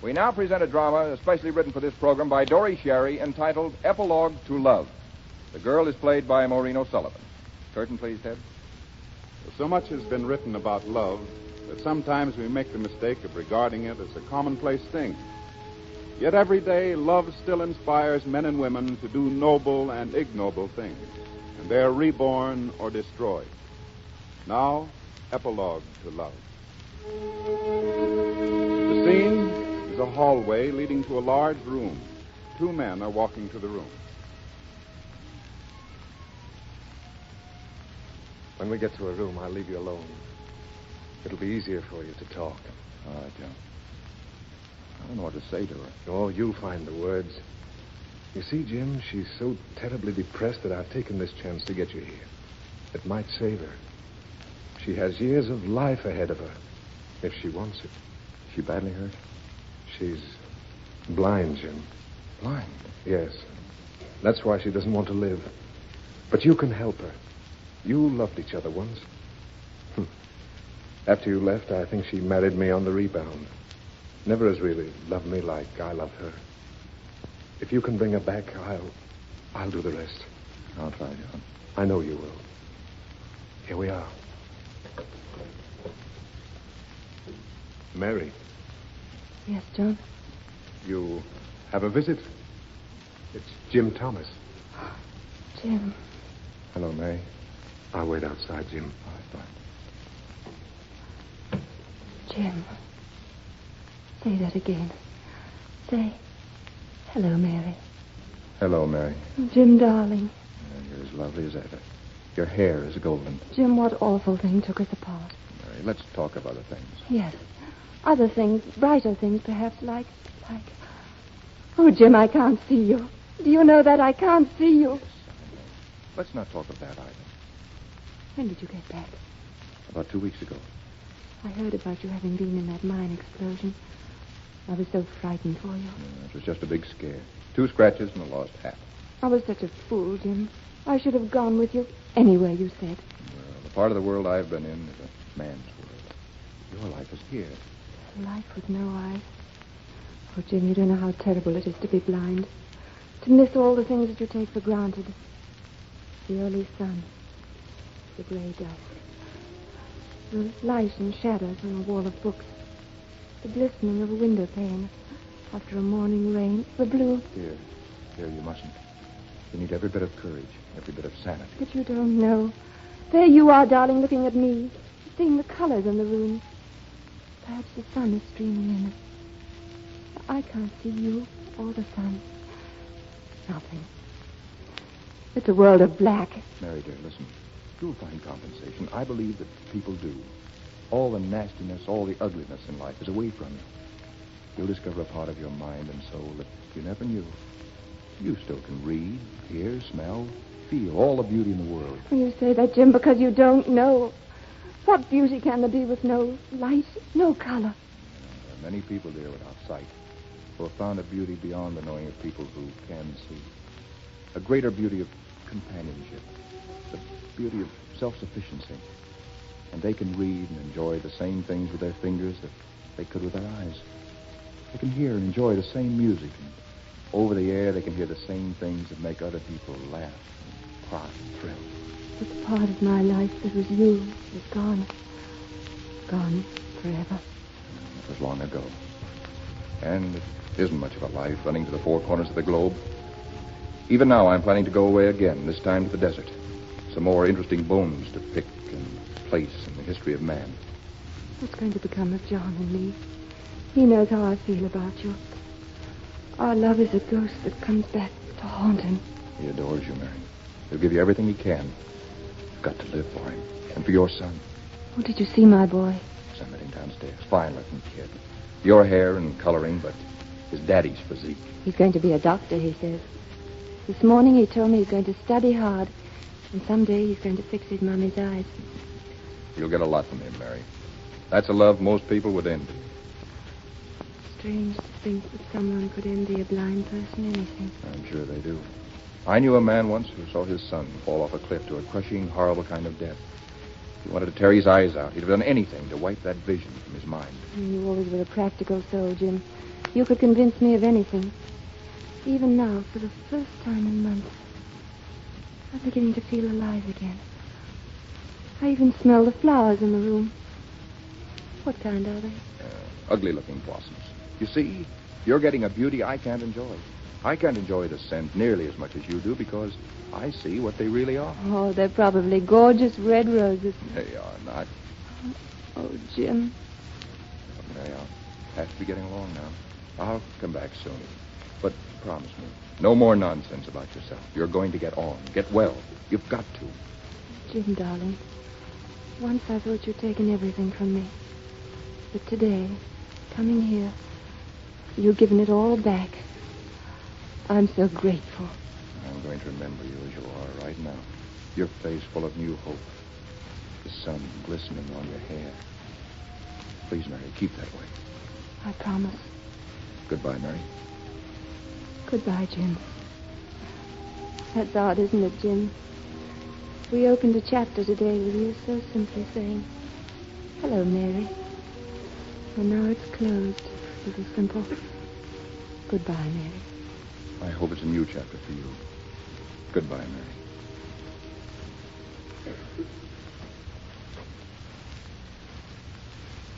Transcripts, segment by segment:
We now present a drama especially written for this program by Dory Sherry entitled Epilogue to Love. The girl is played by Maureen O'Sullivan. Curtain, please, Ted. So much has been written about love that sometimes we make the mistake of regarding it as a commonplace thing. Yet every day, love still inspires men and women to do noble and ignoble things, and they are reborn or destroyed. Now, Epilogue to Love. The scene is a hallway leading to a large room. Two men are walking to the room. When we get to a room, I'll leave you alone. It'll be easier for you to talk. All right, Joe. I don't know what to say to her. Oh, you'll find the words. You see, Jim, she's so terribly depressed that I've taken this chance to get you here. It might save her. She has years of life ahead of her, if she wants it. Is she badly hurt? She's blind, Jim. Blind? Yes. That's why she doesn't want to live. But you can help her. You loved each other once. After you left, I think she married me on the rebound. Never has really loved me like I love her. If you can bring her back, I'll do the rest. I'll try, John. I know you will. Here we are. Mary. Yes, John? You have a visit? It's Jim Thomas. Jim. Hello, Mary. I'll wait outside, Jim. All right, fine. Jim. Say that again. Say, hello, Mary. Hello, Mary. Jim, darling. You're as lovely as ever. Your hair is golden. Jim, what awful thing took us apart? Mary, let's talk of other things. Yes. Other things, brighter things, perhaps, like... Oh, Jim, I can't see you. Do you know that I can't see you? Let's not talk of that either. When did you get back? About 2 weeks ago. I heard about you having been in that mine explosion. I was so frightened for you. It was just a big scare. 2 scratches and a lost hat. I was such a fool, Jim. I should have gone with you anywhere you said. Well, the part of the world I've been in is a man's world. Your life is here. Life with no eyes. Oh, Jim, you don't know how terrible it is to be blind. To miss all the things that you take for granted. The early sun. The gray dust. The light and shadows on a wall of books. The glistening of a window pane after a morning rain. The blue... Here, you mustn't. You need every bit of courage, every bit of sanity. But you don't know. There you are, darling, looking at me. Seeing the colors in the room. Perhaps the sun is streaming in. I can't see you or the sun. Nothing. It's a world of black. Mary, dear, listen. You'll find compensation. I believe that people do. All the nastiness, all the ugliness in life is away from you. You'll discover a part of your mind and soul that you never knew. You still can read, hear, smell, feel all the beauty in the world. You say that, Jim, because you don't know. What beauty can there be with no light, no color? There are many people, dear, without sight, who have found a beauty beyond the knowing of people who can see. A greater beauty of companionship. The beauty of self-sufficiency. And they can read and enjoy the same things with their fingers that they could with their eyes. They can hear and enjoy the same music. And over the air, they can hear the same things that make other people laugh and cry and thrill. But the part of my life that was you is gone. Gone forever. It was long ago. And it isn't much of a life running to the 4 corners of the globe. Even now, I'm planning to go away again, this time to the desert. Some more interesting bones to pick and place in the history of man. What's going to become of John and me? He knows how I feel about you. Our love is a ghost that comes back to haunt him. He adores you, Mary. He'll give you everything he can. You've got to live for him. And for your son. Oh, did you see my boy? Sitting downstairs. Fine-looking kid. Your hair and coloring, but his daddy's physique. He's going to be a doctor, he says. This morning he told me he's going to study hard. And someday he's going to fix his mommy's eyes. You'll get a lot from him, Mary. That's a love most people would envy. Strange to think that someone could envy a blind person anything. I'm sure they do. I knew a man once who saw his son fall off a cliff to a crushing, horrible kind of death. He wanted to tear his eyes out. He'd have done anything to wipe that vision from his mind. You always were a practical soul, Jim. You could convince me of anything. Even now, for the first time in months, I'm beginning to feel alive again. I even smell the flowers in the room. What kind are they? Ugly-looking blossoms. You see, you're getting a beauty I can't enjoy. I can't enjoy the scent nearly as much as you do because I see what they really are. Oh, they're probably gorgeous red roses. They are not. Oh, Jim. Mary, I'll have to be getting along now. I'll come back soon. But promise me, no more nonsense about yourself. You're going to get on, get well. You've got to. Jim, darling, once I thought you'd taken everything from me. But today, coming here, you've given it all back. I'm so grateful. I'm going to remember you as you are right now. Your face full of new hope. The sun glistening on your hair. Please, Mary, keep that way. I promise. Goodbye, Mary. Goodbye, Jim. That's odd, isn't it, Jim? We opened a chapter today with you so simply saying, "Hello, Mary." And now it's closed with a simple, "Goodbye, Mary." I hope it's a new chapter for you. Goodbye, Mary.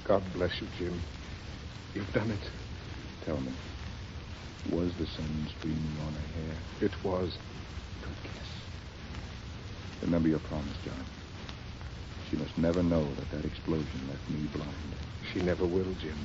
God bless you, Jim. You've done it. Tell me, was the sun streaming on her hair? It was. Good guess. Remember your promise, John. She must never know that explosion left me blind. She never will, Jim.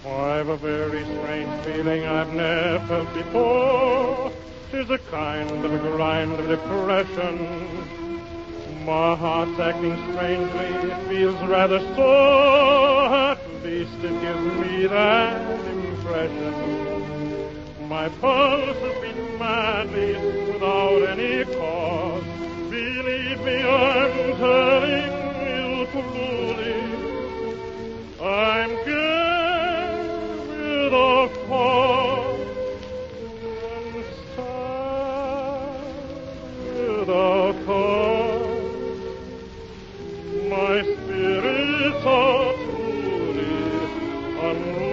I've a very strange feeling I've never felt before. 'Tis a kind of a grind of depression. My heart's acting strangely, it feels rather sore. At least it gives me that impression. My pulse has beaten madly without any cause. Believe me, I'm telling you truly. I'm gay with a fall and sad without cause. My spirits are truly unruly.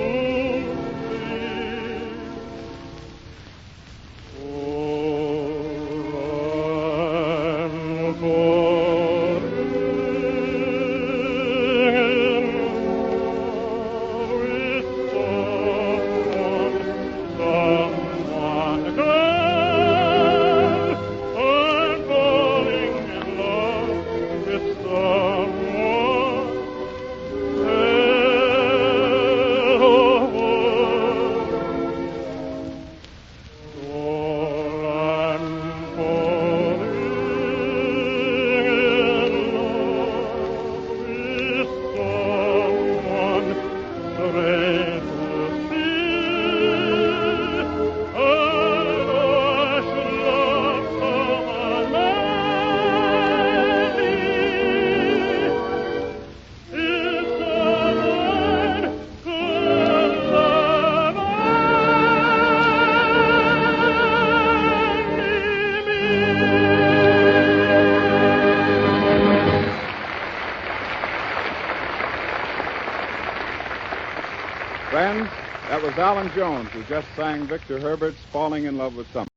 Friends, that was Allan Jones who just sang Victor Herbert's Falling in Love with Someone.